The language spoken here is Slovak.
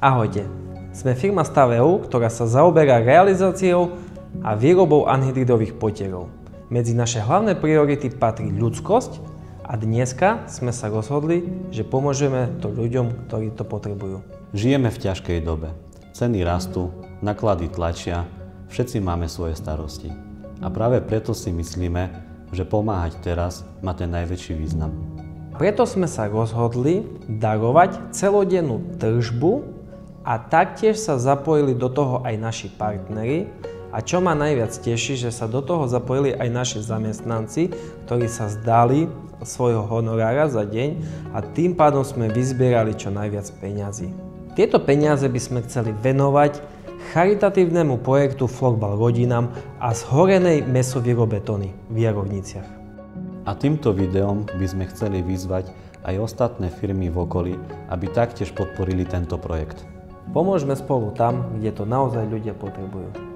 Ahojte, sme firma Stav.eu, ktorá sa zaoberá realizáciou a výrobou anhydridových potierov. Medzi naše hlavné priority patrí ľudskosť a dneska sme sa rozhodli, že pomôžeme to ľuďom, ktorí to potrebujú. Žijeme v ťažkej dobe. Ceny rastú, náklady tlačia, všetci máme svoje starosti. A práve preto si myslíme, že pomáhať teraz má ten najväčší význam. Preto sme sa rozhodli darovať celodennú tržbu a taktiež sa zapojili do toho aj naši partneri. A čo ma najviac teší, že sa do toho zapojili aj naši zamestnanci, ktorí sa vzdali svojho honorára za deň a tým pádom sme vyzbierali čo najviac peňazí. Tieto peniaze by sme chceli venovať charitatívnemu projektu Florbal rodinám a zhorenej mäsovýrobe tony v Jarovniciach. A týmto videom by sme chceli vyzvať aj ostatné firmy v okolí, aby taktiež podporili tento projekt. Pomôžme spolu tam, kde to naozaj ľudia potrebujú.